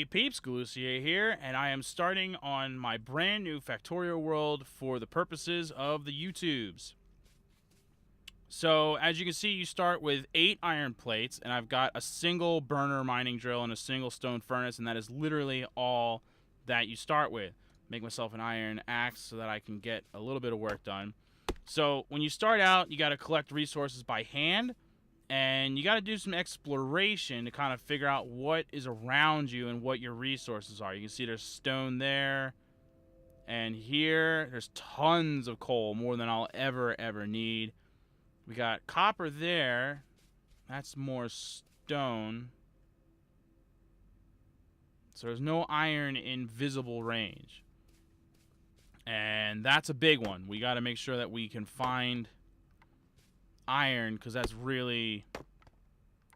everybody, Peeps Galucia here, and I am starting on my brand new Factorio world for the purposes of the YouTubes. So, as you can see, you start with 8 iron plates, and I've got a single burner mining drill and a single stone furnace, and that is literally all that you start with. Make myself an iron axe so that I can get a little bit of work done. So, when you start out, you got to collect resources by hand, and you got to do some exploration to kind of figure out what is around you and what your resources are. You can see there's stone there, and here there's tons of coal, more than I'll ever need. We got copper there. That's more stone. So there's no iron in visible range. And that's a big one. We got to make sure that we can find iron, because that's really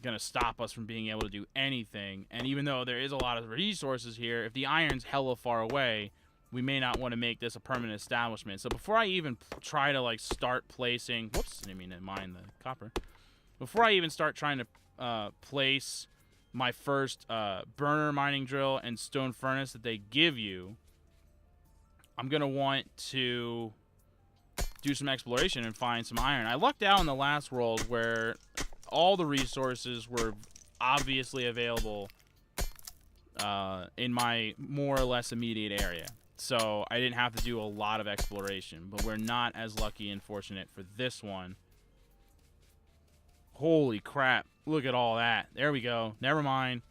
going to stop us from being able to do anything. And even though there is a lot of resources here, if the iron's hella far away, we may not want to make this a permanent establishment. So before I even try to, like, start placing... Whoops, I didn't mean to mine the copper. Before I even start trying to place my first burner mining drill and stone furnace that they give you, I'm going to want to do some exploration and find some iron. I lucked out in the last world where all the resources were obviously available in my more or less immediate area. So I didn't have to do a lot of exploration, but we're not as lucky and fortunate for this one. Holy crap. Look at all that. There we go. Never mind.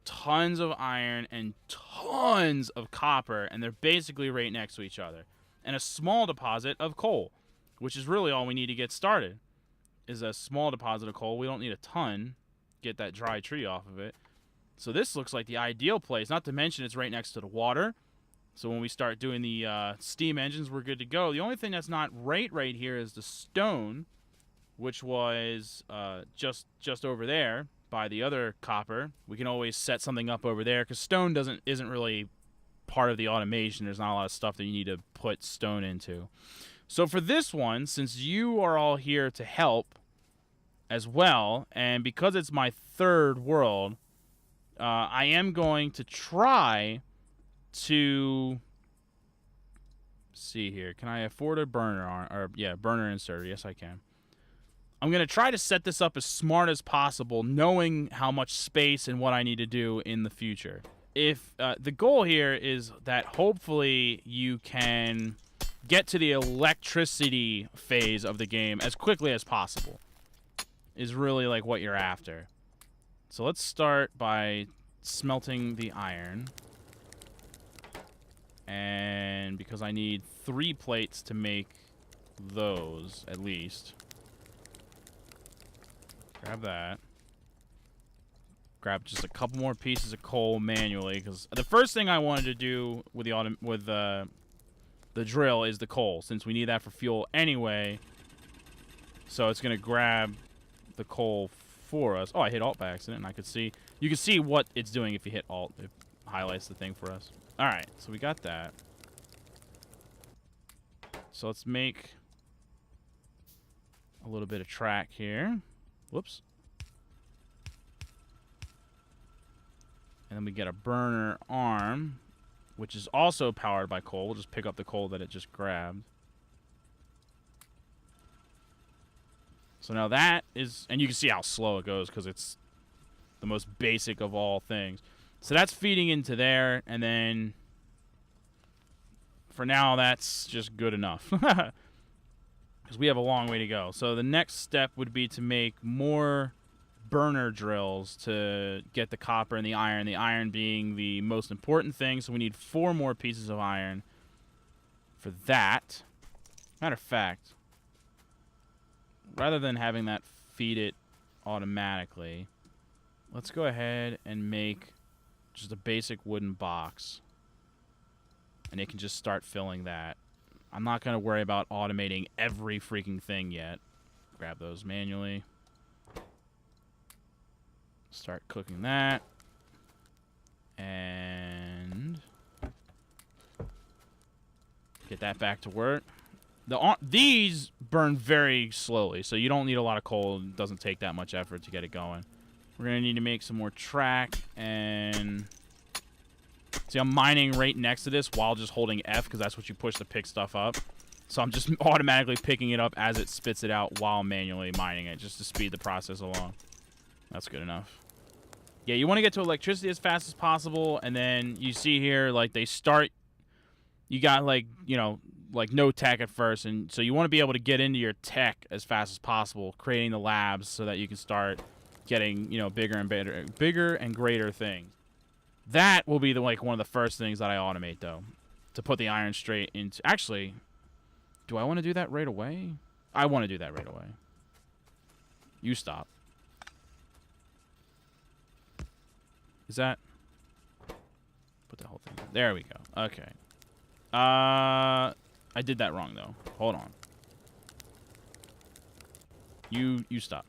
Tons of iron and tons of copper, and they're basically right next to each other. And a small deposit of coal, which is really all we need to get started, is a small deposit of coal. We don't need a ton. Get that dry tree off of it. So this looks like the ideal place, not to mention it's right next to the water. So when we start doing the steam engines, we're good to go. The only thing that's not right here is the stone, which was just over there by the other copper. We can always set something up over there, because stone isn't really part of the automation. There's not a lot of stuff that you need to put stone into. So for this one, since you are all here to help as well, and because it's my third world, I am going to try to see here. Can I afford a burner burner inserter? Yes, I can. I'm going to try to set this up as smart as possible, knowing how much space and what I need to do in the future. If the goal here is that hopefully you can get to the electricity phase of the game as quickly as possible, is really like what you're after. So let's start by smelting the iron. And because I need 3 plates to make those, at least. Grab that. Grab just a couple more pieces of coal manually, because the first thing I wanted to do with the drill is the coal, since we need that for fuel anyway. So it's gonna grab the coal for us. Oh, I hit Alt by accident, and I could see. You can see what it's doing if you hit Alt. It highlights the thing for us. All right, so we got that. So let's make a little bit of track here. Whoops. And then we get a burner arm, which is also powered by coal. We'll just pick up the coal that it just grabbed. So now that is... And you can see how slow it goes, because it's the most basic of all things. So that's feeding into there, and then... For now, that's just good enough. Because we have a long way to go. So the next step would be to make more burner drills to get the copper and the iron being the most important thing. So we need 4 more pieces of iron for that. Matter of fact, rather than having that feed it automatically, let's go ahead and make just a basic wooden box. And it can just start filling that. I'm not going to worry about automating every freaking thing yet. Grab those manually. Start cooking that. And get that back to work. These burn very slowly, so you don't need a lot of coal. It doesn't take that much effort to get it going. We're going to need to make some more track and See, I'm mining right next to this while just holding F, because that's what you push to pick stuff up. So I'm just automatically picking it up as it spits it out while manually mining it, just to speed the process along. That's good enough. Yeah, you want to get to electricity as fast as possible, and then you see here, like, they start... You got, like, you know, like, no tech at first, and so you want to be able to get into your tech as fast as possible, creating the labs so that you can start getting, you know, bigger and greater things. That will be, like, one of the first things that I automate, though, to put the iron straight into... Actually, do I want to do that right away? I want to do that right away. You stop. Is that... Put the whole thing... There we go. Okay. I did that wrong, though. Hold on. You stop.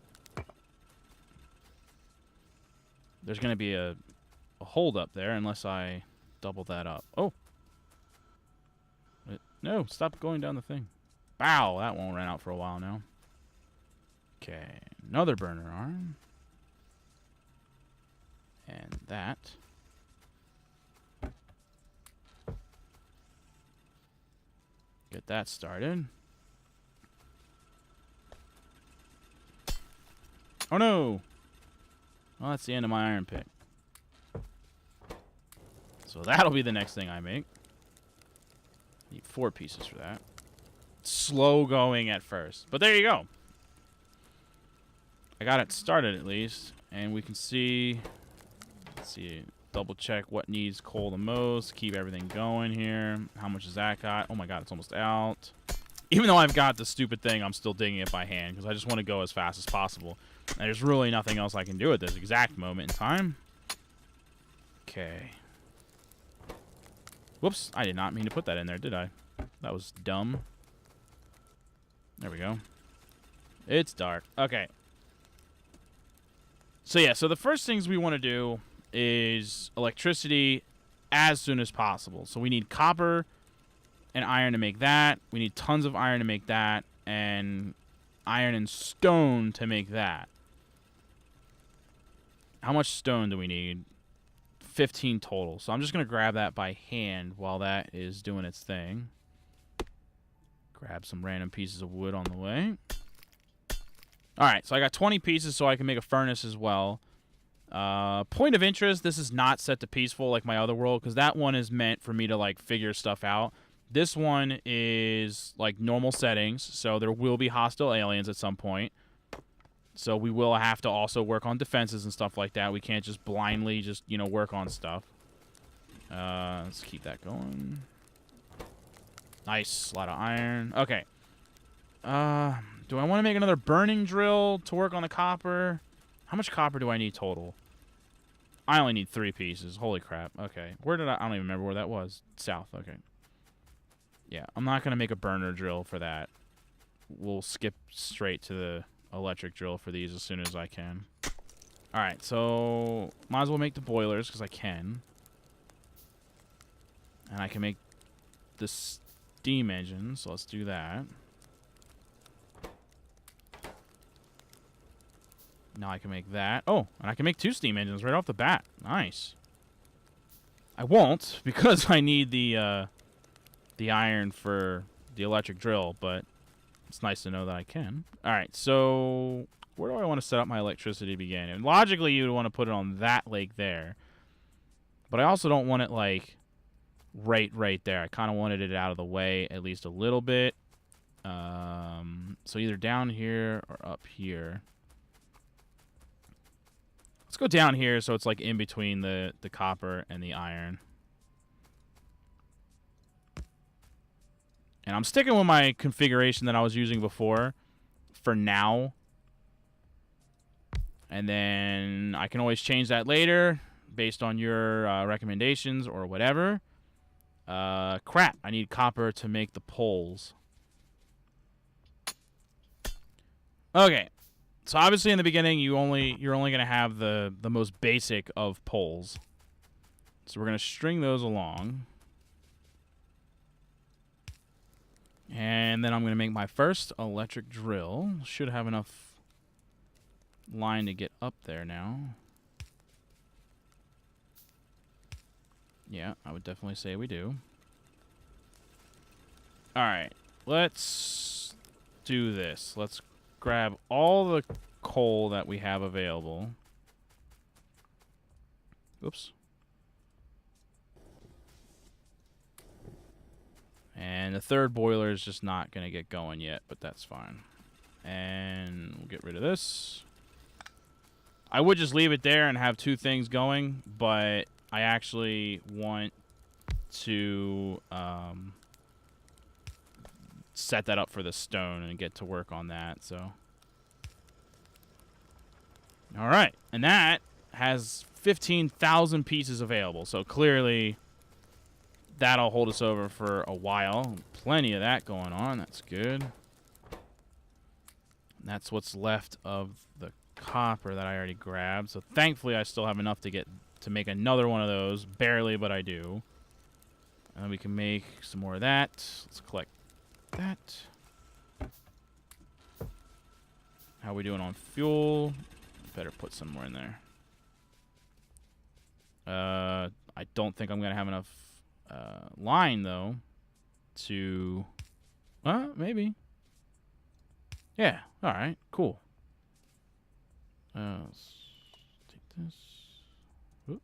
There's going to be a hold up there unless I double that up. Oh. No, stop going down the thing. Bow, that won't run out for a while now. Okay, another burner arm. And that. Get that started. Oh no! Well, that's the end of my iron pick. So that'll be the next thing I make. Need 4 pieces for that. Slow going at first. But there you go. I got it started at least. And we can see... Let's see. Double check what needs coal the most. Keep everything going here. How much has that got? Oh my god, it's almost out. Even though I've got the stupid thing, I'm still digging it by hand. Because I just want to go as fast as possible. And there's really nothing else I can do at this exact moment in time. Okay. Whoops, I did not mean to put that in there, did I? That was dumb. There we go. It's dark. Okay. So yeah, so the first things we want to do is electricity as soon as possible. So we need copper and iron to make that. We need tons of iron to make that. And iron and stone to make that. How much stone do we need? 15 total. So I'm just going to grab that by hand while that is doing its thing. Grab some random pieces of wood on the way. Alright, so I got 20 pieces so I can make a furnace as well. Point of interest, this is not set to peaceful like my other world, because that one is meant for me to, like, figure stuff out. This one is, like, normal settings, so there will be hostile aliens at some point. So we will have to also work on defenses and stuff like that. We can't just blindly just, you know, work on stuff. Let's keep that going. Nice. A lot of iron. Okay. Do I want to make another burning drill to work on the copper? How much copper do I need total? I only need 3 pieces. Holy crap. Okay. Where did I don't even remember where that was. South. Okay. Yeah, I'm not going to make a burner drill for that. We'll skip straight to the electric drill for these as soon as I can. Alright, so might as well make the boilers because I can. And I can make the steam engine, so let's do that. Now I can make that. Oh, and I can make 2 steam engines right off the bat. Nice. I won't because I need the iron for the electric drill, but it's nice to know that I can. Alright, so where do I want to set up my electricity to begin? And logically, you would want to put it on that lake there. But I also don't want it, like, right there. I kind of wanted it out of the way at least a little bit. So either down here or up here. Let's go down here so it's, like, in between the copper and the iron. And I'm sticking with my configuration that I was using before for now. And then I can always change that later based on your recommendations or whatever. Crap, I need copper to make the poles. Okay. So obviously in the beginning you're only going to have the most basic of poles. So we're going to string those along. And then I'm going to make my first electric drill. Should have enough line to get up there now. Yeah, I would definitely say we do. Alright, let's do this. Let's grab all the coal that we have available. Oops. And the third boiler is just not going to get going yet, but that's fine. And we'll get rid of this. I would just leave it there and have two things going, but I actually want to set that up for the stone and get to work on that, so. All right, and that has 15,000 pieces available, so clearly that'll hold us over for a while. Plenty of that going on. That's good. And that's what's left of the copper that I already grabbed. So thankfully I still have enough to make another one of those. Barely, but I do. And we can make some more of that. Let's collect that. How are we doing on fuel? Better put some more in there. I don't think I'm going to have enough line, though, to... maybe. Yeah, alright, cool. Let's take this. Oop.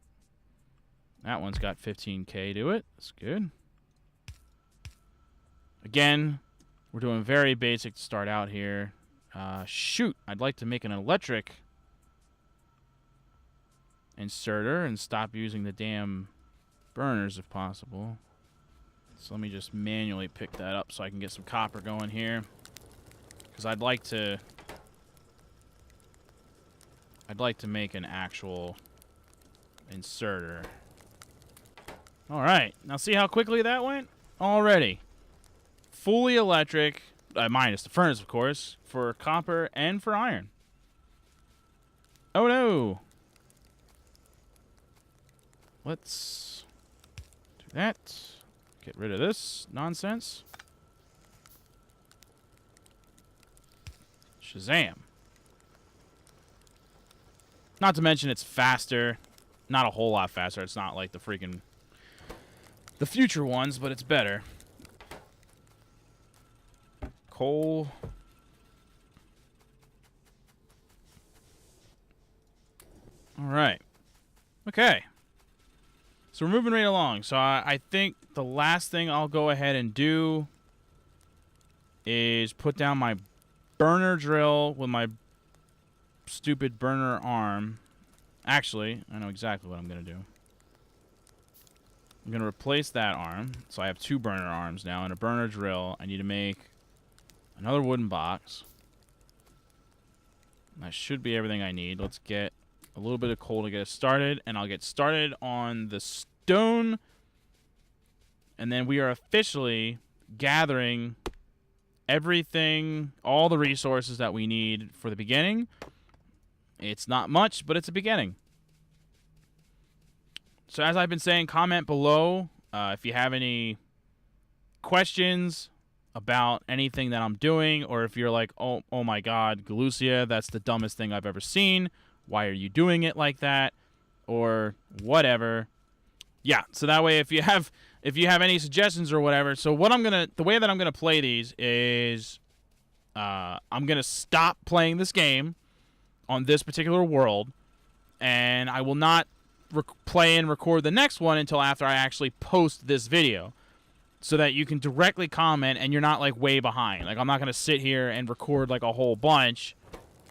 That one's got 15K to it. That's good. Again, we're doing very basic to start out here. Shoot, I'd like to make an electric inserter and stop using the damn burners if possible. So let me just manually pick that up so I can get some copper going here. Because I'd like to make an actual inserter. Alright, now see how quickly that went? Already. Fully electric, minus the furnace of course, for copper and for iron. Oh no! Let's do that. Get rid of this nonsense. Shazam. Not to mention it's faster. Not a whole lot faster. It's not like the future ones, but it's better. Coal. Alright. Okay. So we're moving right along. So I think the last thing I'll go ahead and do is put down my burner drill with my stupid burner arm. Actually, I know exactly what I'm going to do. I'm going to replace that arm. So I have two burner arms now and a burner drill. I need to make another wooden box. That should be everything I need. Let's get a little bit of coal to get us started, and I'll get started on the stone, and then we are officially gathering everything, all the resources that we need for the beginning. It's not much, but it's a beginning. So as I've been saying, comment below if you have any questions about anything that I'm doing, or if you're like, oh my god, Galucia, that's the dumbest thing I've ever seen. Why are you doing it like that? Or whatever. Yeah, so that way if you have any suggestions or whatever, so the way that I'm gonna play these is I'm gonna stop playing this game on this particular world, and I will not play and record the next one until after I actually post this video, so that you can directly comment and you're not like way behind. Like I'm not gonna sit here and record like a whole bunch,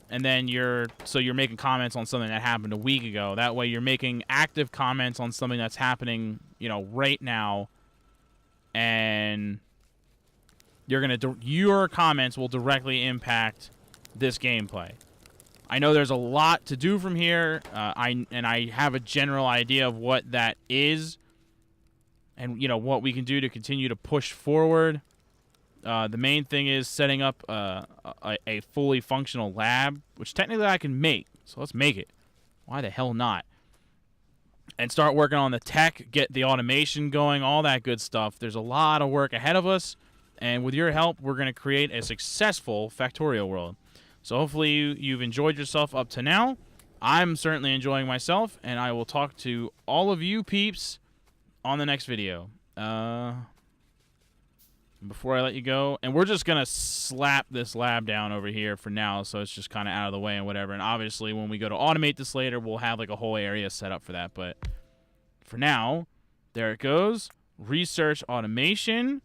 and then you're making comments on something that happened a week ago. That way you're making active comments on something that's happening, right now, and your comments will directly impact this gameplay. I know there's a lot to do from here. I have a general idea of what that is, and what we can do to continue to push forward. The main thing is setting up a fully functional lab, which technically I can make. So let's make it. Why the hell not? And start working on the tech, get the automation going, all that good stuff. There's a lot of work ahead of us, and with your help, we're going to create a successful Factorio world. So hopefully you've enjoyed yourself up to now. I'm certainly enjoying myself, and I will talk to all of you peeps on the next video. Before I let you go, and we're just going to slap this lab down over here for now, so it's just kind of out of the way and whatever. And obviously, when we go to automate this later, we'll have like a whole area set up for that. But for now, there it goes. Research automation.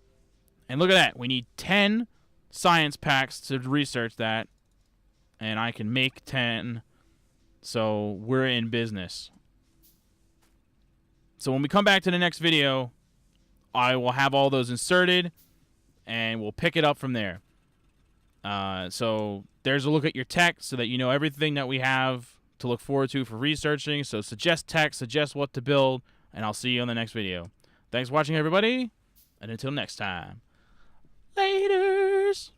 And look at that. We need 10 science packs to research that. And I can make 10. So we're in business. So when we come back to the next video, I will have all those inserted. And we'll pick it up from there. So there's a look at your tech so that you know everything that we have to look forward to for researching. So suggest tech, suggest what to build, and I'll see you on the next video. Thanks for watching, everybody, and until next time. Laters!